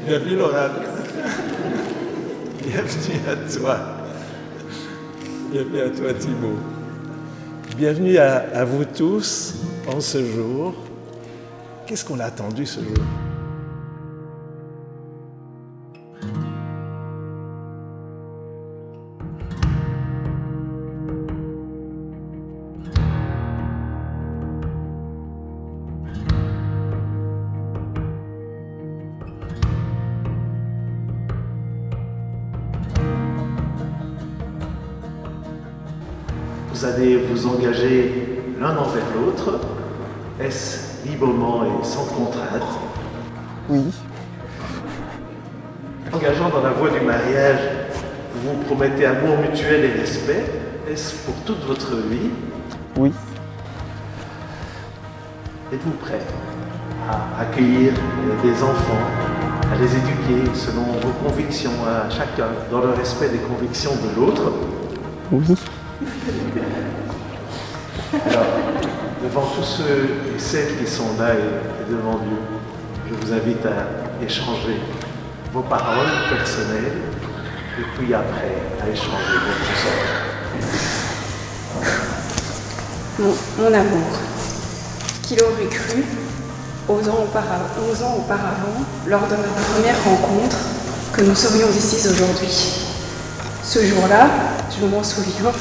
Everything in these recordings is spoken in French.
Bienvenue Laura. Bienvenue à toi. Bienvenue à toi Thibaut. Bienvenue à vous tous en ce jour. Qu'est-ce qu'on a attendu ce jour ? Vous allez vous engager l'un envers l'autre. Est-ce librement et sans contrainte ? Oui. Engageant dans la voie du mariage, vous vous promettez amour mutuel et respect. Est-ce pour toute votre vie ? Oui. Êtes-vous prêt à accueillir des enfants, à les éduquer selon vos convictions, à chacun dans le respect des convictions de l'autre ? Oui. Alors, devant tous ceux et celles qui sont là et devant Dieu, je vous invite à échanger vos paroles personnelles et puis après à échanger votre sort. Mon amour, qui l'aurait cru, 11 ans auparavant, lors de notre première rencontre, que nous serions ici aujourd'hui. Ce jour-là, je m'en souviens,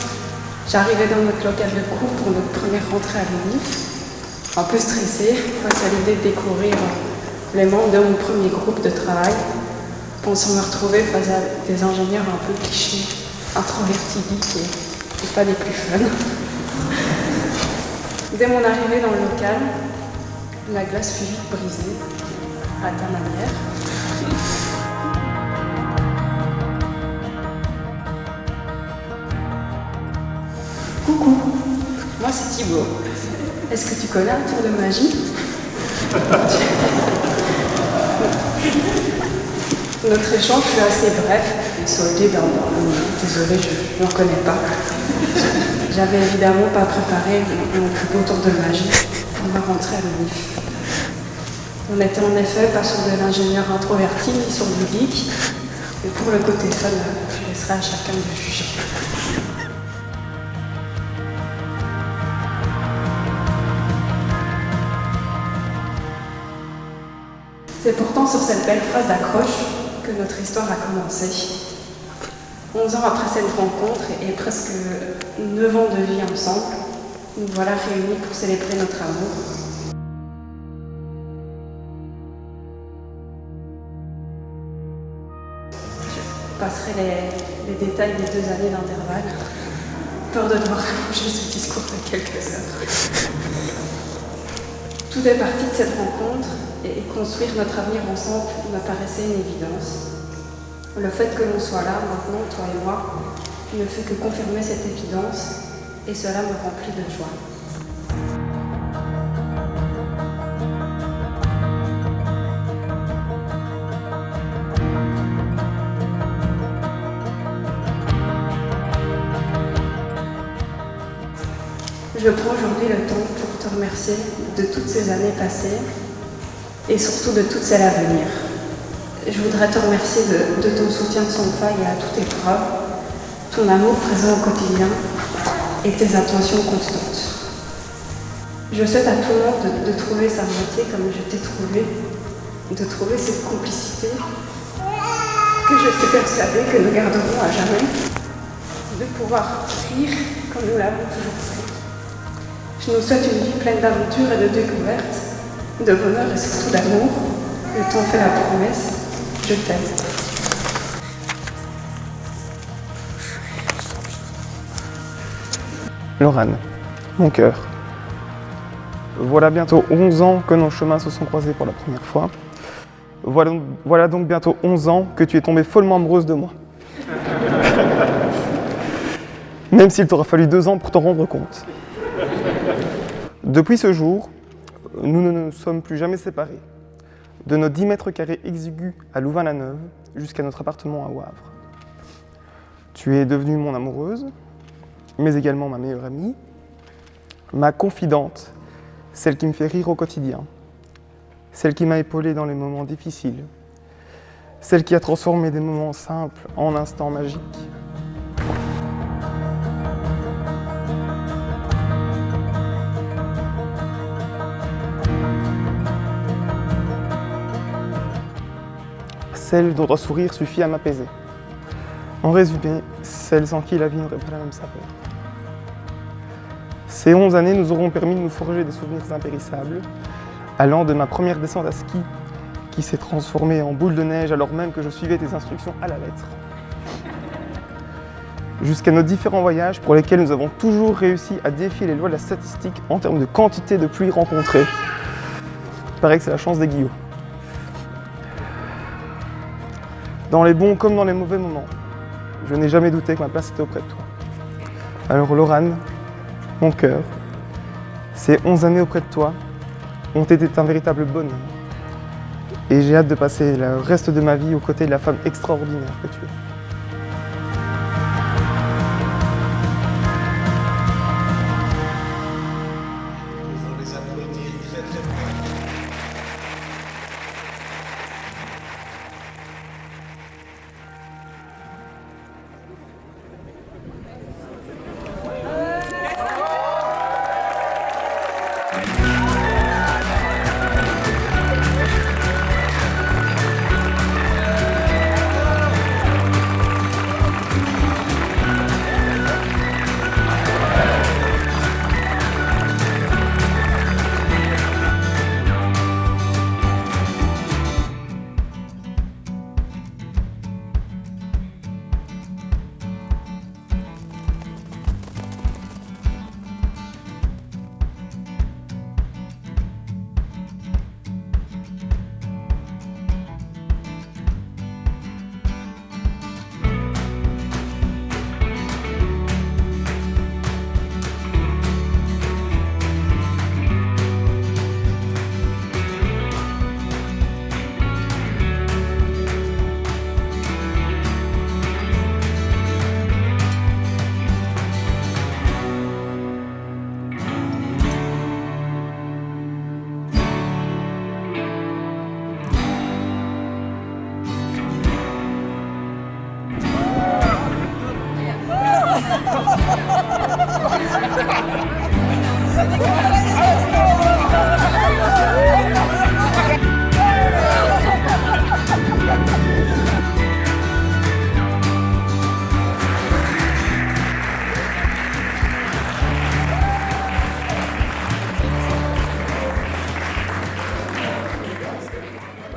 j'arrivais dans notre local de cours pour notre première rentrée à l'UNIF, un peu stressée face à l'idée de découvrir les membres de mon premier groupe de travail, pensant me retrouver face à des ingénieurs un peu clichés, introvertis, geeks et pas des plus fun. Dès mon arrivée dans le local, la glace fut vite brisée, à ta manière. Coucou, moi c'est Thibaut. Est-ce que tu connais un tour de magie ? Notre échange fut assez bref et soldé d'un désolé, je n'en connais pas. J'avais évidemment pas préparé mon plus beau tour de magie pour ma rentrée à l'UNIF. On était en effet pas sur de l'ingénieur introverti ni sur du geek, et pour le côté fun, je laisserai à chacun de juger. C'est pourtant sur cette belle phrase d'accroche que notre histoire a commencé. 11 ans après cette rencontre et presque 9 ans de vie ensemble, nous voilà réunis pour célébrer notre amour. Je passerai les détails des 2 années d'intervalle. Peur de devoir rallonger ce discours de quelques heures. Tout est parti de cette rencontre et construire notre avenir ensemble me paraissait une évidence. Le fait que l'on soit là maintenant, toi et moi, ne fait que confirmer cette évidence et cela me remplit de joie. Je prends aujourd'hui le temps pour te remercier de toutes ces années passées et surtout de toutes celles à venir. Je voudrais te remercier de ton soutien sans faille à toute épreuve, ton amour présent au quotidien et tes attentions constantes. Je souhaite à tout le monde de trouver sa moitié comme je t'ai trouvé, de trouver cette complicité que je suis persuadée que nous garderons à jamais, de pouvoir rire comme nous l'avons toujours fait. Je nous souhaite une vie pleine d'aventures et de découvertes, de bonheur et surtout d'amour. Le temps fait la promesse. Je t'aime. Laurane, mon cœur. Voilà bientôt 11 ans que nos chemins se sont croisés pour la première fois. Voilà donc bientôt 11 ans que tu es tombée follement amoureuse de moi. Même s'il t'aura fallu 2 ans pour t'en rendre compte. Depuis ce jour, nous ne nous sommes plus jamais séparés. De nos 10 mètres carrés exigus à Louvain-la-Neuve jusqu'à notre appartement à Wavre. Tu es devenue mon amoureuse, mais également ma meilleure amie, ma confidente, celle qui me fait rire au quotidien, celle qui m'a épaulé dans les moments difficiles, celle qui a transformé des moments simples en instants magiques. Celle dont un sourire suffit à m'apaiser. En résumé, celle sans qui la vie n'aurait pas la même saveur. Ces 11 années nous auront permis de nous forger des souvenirs impérissables, allant de ma première descente à ski, qui s'est transformée en boule de neige alors même que je suivais tes instructions à la lettre, jusqu'à nos différents voyages pour lesquels nous avons toujours réussi à défier les lois de la statistique en termes de quantité de pluie rencontrée. Il paraît que c'est la chance des Guillots. Dans les bons comme dans les mauvais moments, je n'ai jamais douté que ma place était auprès de toi. Alors Laurane, mon cœur, ces 11 années auprès de toi ont été un véritable bonheur. Et j'ai hâte de passer le reste de ma vie aux côtés de la femme extraordinaire que tu es.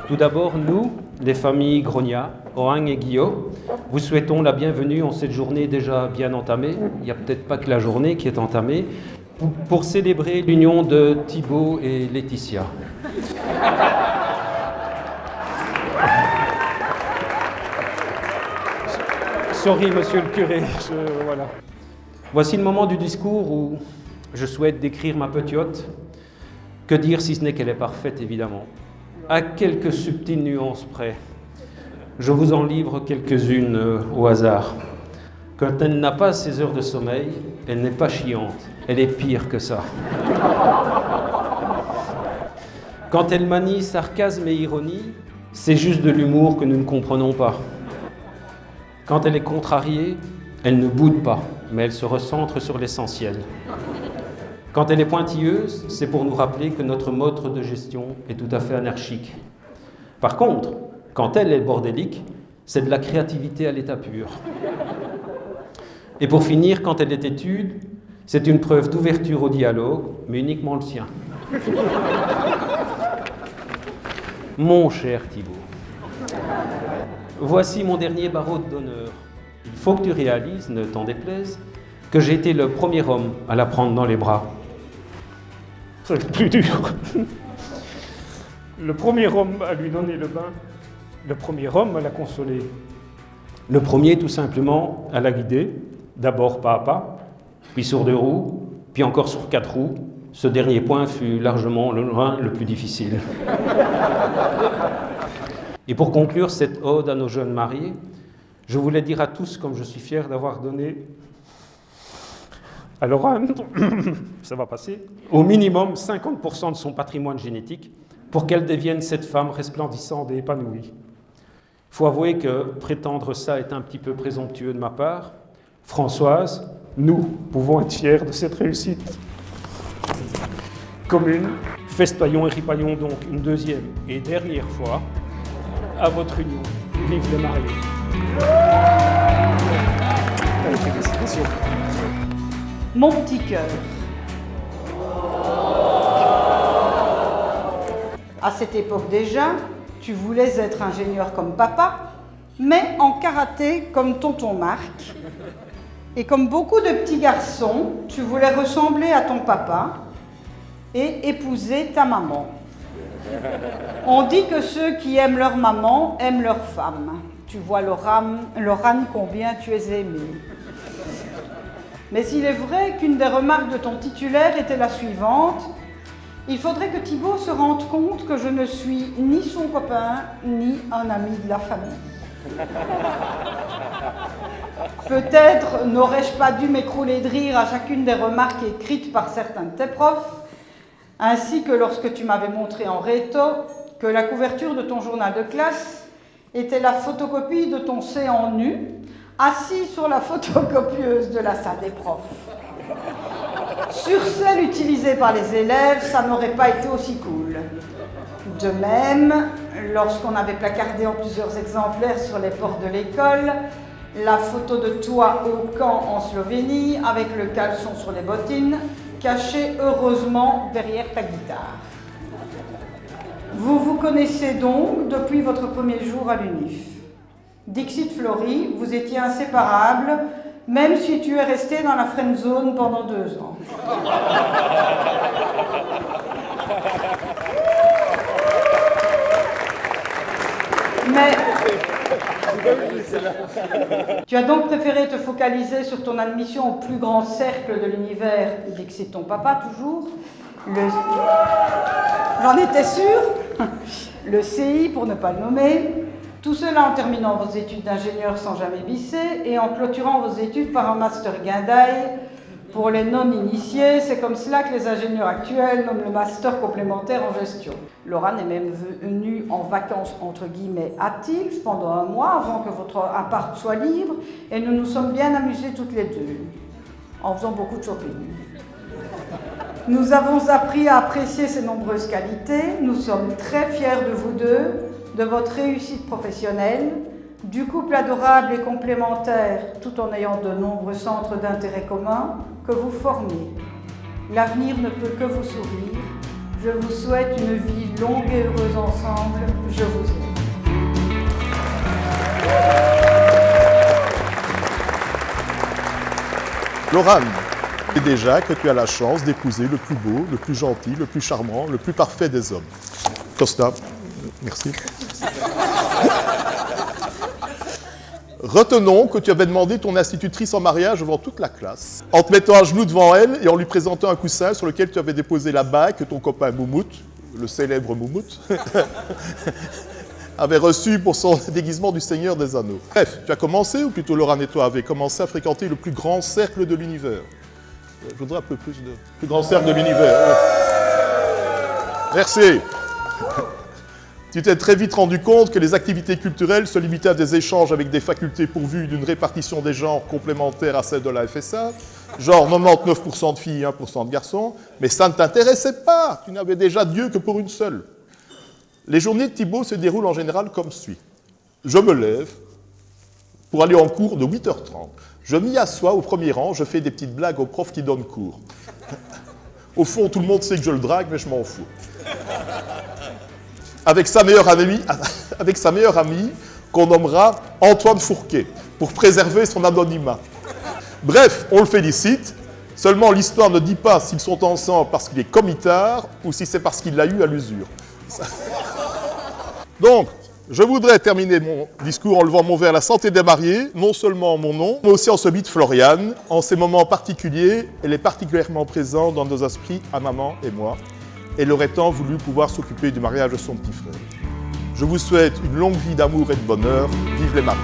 Tout d'abord, nous, les familles Grognat, Orang et Guillot, vous souhaitons la bienvenue en cette journée déjà bien entamée. Il n'y a peut-être pas que la journée qui est entamée, pour célébrer l'union de Thibaut et Laetitia. Sorry, monsieur le curé, voilà. Voici le moment du discours où je souhaite décrire ma petite. Que dire si ce n'est qu'elle est parfaite, évidemment. À quelques subtiles nuances près. Je vous en livre quelques-unes au hasard. Quand elle n'a pas ses heures de sommeil, elle n'est pas chiante, elle est pire que ça. Quand elle manie sarcasme et ironie, c'est juste de l'humour que nous ne comprenons pas. Quand elle est contrariée, elle ne boude pas, mais elle se recentre sur l'essentiel. Quand elle est pointilleuse, c'est pour nous rappeler que notre mode de gestion est tout à fait anarchique. Par contre, quand elle est bordélique, c'est de la créativité à l'état pur. Et pour finir, quand elle est étude, c'est une preuve d'ouverture au dialogue, mais uniquement le sien. Mon cher Thibaut, voici mon dernier barreau d'honneur. Il faut que tu réalises, ne t'en déplaise, que j'ai été le premier homme à la prendre dans les bras. C'est le plus dur. Le premier homme à lui donner le bain, le premier homme à la consoler. Le premier, tout simplement, à la guider, d'abord pas à pas, puis sur 2 roues, puis encore sur 4 roues. Ce dernier point fut largement le plus difficile. Et pour conclure cette ode à nos jeunes mariés, je voulais dire à tous comme je suis fier d'avoir donné à Laurane, ça va passer, au minimum 50% de son patrimoine génétique pour qu'elle devienne cette femme resplendissante et épanouie. Faut avouer que prétendre ça est un petit peu présomptueux de ma part. Françoise, nous pouvons être fiers de cette réussite commune. Festoyons et ripaillons donc une deuxième et dernière fois à votre union. Vive les mariés. Félicitations. Mon petit cœur. À cette époque déjà, tu voulais être ingénieur comme papa, mais en karaté comme tonton Marc. Et comme beaucoup de petits garçons, tu voulais ressembler à ton papa et épouser ta maman. On dit que ceux qui aiment leur maman aiment leur femme. Tu vois, Laurane, combien tu es aimée. Mais il est vrai qu'une des remarques de ton titulaire était la suivante. Il faudrait que Thibaut se rende compte que je ne suis ni son copain, ni un ami de la famille. Peut-être n'aurais-je pas dû m'écrouler de rire à chacune des remarques écrites par certains de tes profs, ainsi que lorsque tu m'avais montré en réto que la couverture de ton journal de classe était la photocopie de ton séant nu, assis sur la photocopieuse de la salle des profs. Sur celle utilisée par les élèves, ça n'aurait pas été aussi cool. De même, lorsqu'on avait placardé en plusieurs exemplaires sur les portes de l'école la photo de toi au camp en Slovénie avec le caleçon sur les bottines, caché heureusement derrière ta guitare. Vous vous connaissez donc depuis votre premier jour à l'UNIF. Dixit Flory, vous étiez inséparables, même si tu es resté dans la friend zone pendant 2 ans. Mais tu as donc préféré te focaliser sur ton admission au plus grand cercle de l'univers, dixit ton papa toujours. J'en étais sûre. Le CI pour ne pas le nommer. Tout cela en terminant vos études d'ingénieur sans jamais bisser et en clôturant vos études par un master guindaille. Pour les non-initiés, c'est comme cela que les ingénieurs actuels nomment le master complémentaire en gestion. Laurane est même venue en vacances entre guillemets à Tilf pendant 1 mois avant que votre appart soit libre et nous nous sommes bien amusés toutes les deux, en faisant beaucoup de shopping. Nous avons appris à apprécier ses nombreuses qualités, nous sommes très fiers de vous deux, de votre réussite professionnelle, du couple adorable et complémentaire, tout en ayant de nombreux centres d'intérêt communs, que vous formez. L'avenir ne peut que vous sourire. Je vous souhaite une vie longue et heureuse ensemble. Je vous aime. Laurane, sais déjà que tu as la chance d'épouser le plus beau, le plus gentil, le plus charmant, le plus parfait des hommes. Costa, merci. Retenons que tu avais demandé ton institutrice en mariage devant toute la classe, en te mettant à genoux devant elle et en lui présentant un coussin sur lequel tu avais déposé la bague que ton copain Moumout, le célèbre Moumout, avait reçue pour son déguisement du Seigneur des Anneaux. Bref, tu as commencé, ou plutôt Laurane et toi avez commencé à fréquenter le plus grand cercle de l'univers. Je voudrais un peu plus de... plus grand cercle de l'univers. Merci. Tu t'es très vite rendu compte que les activités culturelles se limitaient à des échanges avec des facultés pourvues d'une répartition des genres complémentaire à celle de la FSA, genre 99% de filles et 1% de garçons, mais ça ne t'intéressait pas, tu n'avais déjà Dieu que pour une seule. Les journées de Thibaut se déroulent en général comme suit. Je me lève pour aller en cours de 8h30. Je m'y assois au premier rang, je fais des petites blagues aux profs qui donnent cours. Au fond, tout le monde sait que je le drague, mais je m'en fous. Avec sa meilleure amie qu'on nommera Antoine Fourquet, pour préserver son anonymat. Bref, on le félicite, seulement l'histoire ne dit pas s'ils sont ensemble parce qu'il est comitard ou si c'est parce qu'il l'a eu à l'usure. Donc, je voudrais terminer mon discours en levant mon verre à la santé des mariés, non seulement en mon nom, mais aussi en celui de Floriane. En ces moments particuliers, elle est particulièrement présente dans nos esprits, à maman et moi. Elle aurait tant voulu pouvoir s'occuper du mariage de son petit frère. Je vous souhaite une longue vie d'amour et de bonheur. Vive les mariés.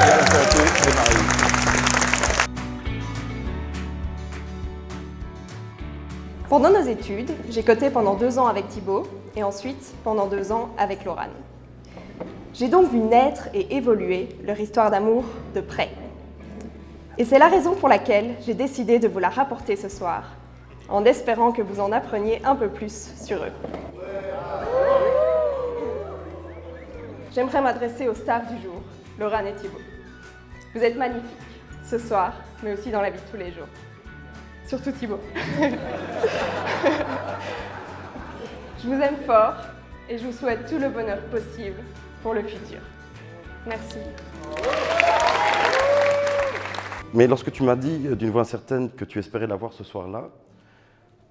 Et à la santé des mariés. Pendant nos études, j'ai coté pendant 2 ans avec Thibaut et ensuite pendant 2 ans avec Laurane. J'ai donc vu naître et évoluer leur histoire d'amour de près. Et c'est la raison pour laquelle j'ai décidé de vous la rapporter ce soir, en espérant que vous en appreniez un peu plus sur eux. J'aimerais m'adresser aux stars du jour, Laurent et Thibaut. Vous êtes magnifiques, ce soir, mais aussi dans la vie de tous les jours. Surtout Thibaut. Je vous aime fort et je vous souhaite tout le bonheur possible pour le futur. Merci. Mais lorsque tu m'as dit d'une voix incertaine que tu espérais la voir ce soir-là,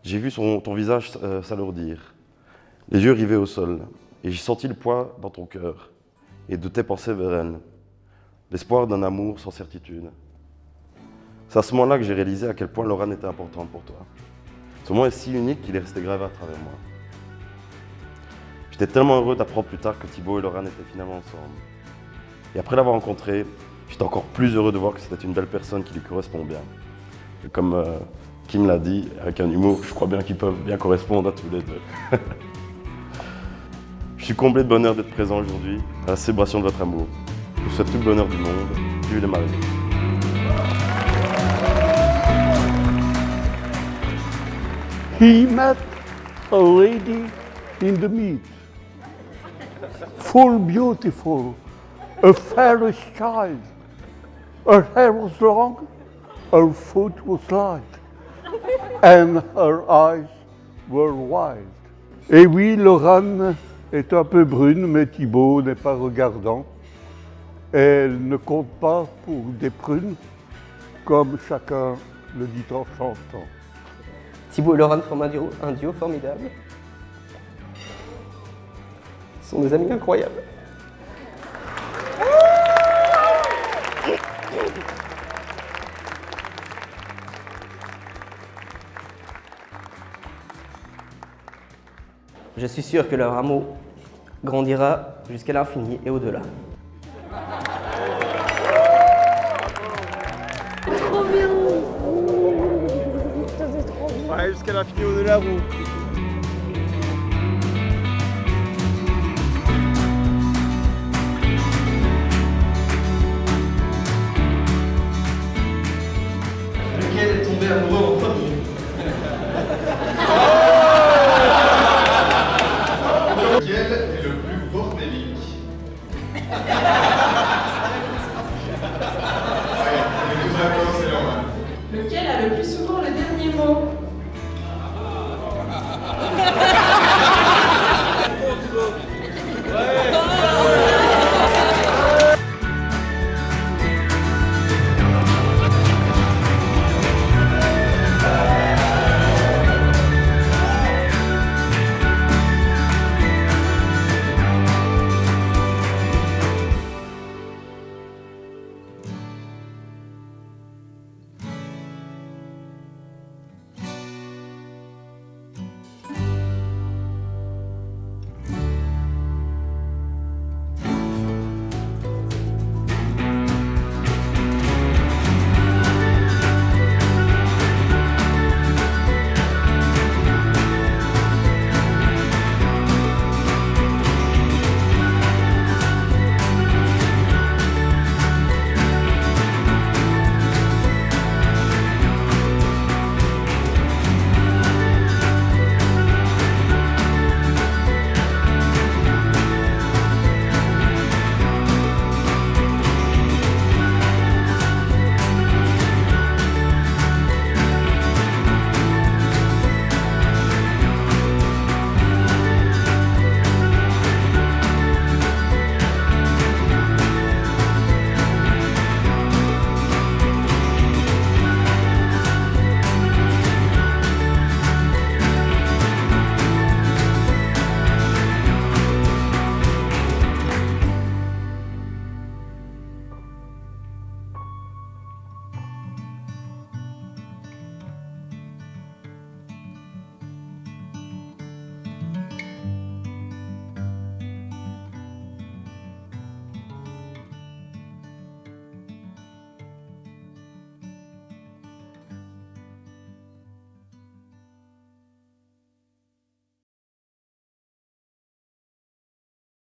j'ai vu ton visage s'alourdir, les yeux rivés au sol, et j'ai senti le poids dans ton cœur et de tes pensées vers elle, l'espoir d'un amour sans certitude. C'est à ce moment-là que j'ai réalisé à quel point Laurent était importante pour toi. Ce moment est si unique qu'il est resté gravé à travers moi. J'étais tellement heureux d'apprendre plus tard que Thibaut et Laurent étaient finalement ensemble. Et après l'avoir rencontré, j'étais encore plus heureux de voir que c'était une belle personne qui lui correspond bien. Et comme Kim l'a dit, avec un humour, je crois bien qu'ils peuvent bien correspondre à tous les deux. Je suis comblé de bonheur d'être présent aujourd'hui à la célébration de votre amour. Je vous souhaite tout le bonheur du monde. Vive les mariés. He met a lady in the mead, full beautiful, a fairish child. Her hair was long, her foot was light, and her eyes were wild. Et oui, Laurent est un peu brune, mais Thibaut n'est pas regardant. Elle ne compte pas pour des prunes, comme chacun le dit en chantant. Thibaut et Laurent forment un duo formidable. Ce sont des amis incroyables. Je suis sûr que leur amour grandira jusqu'à l'infini et au-delà. Ouais, jusqu'à l'infini au-delà, vous.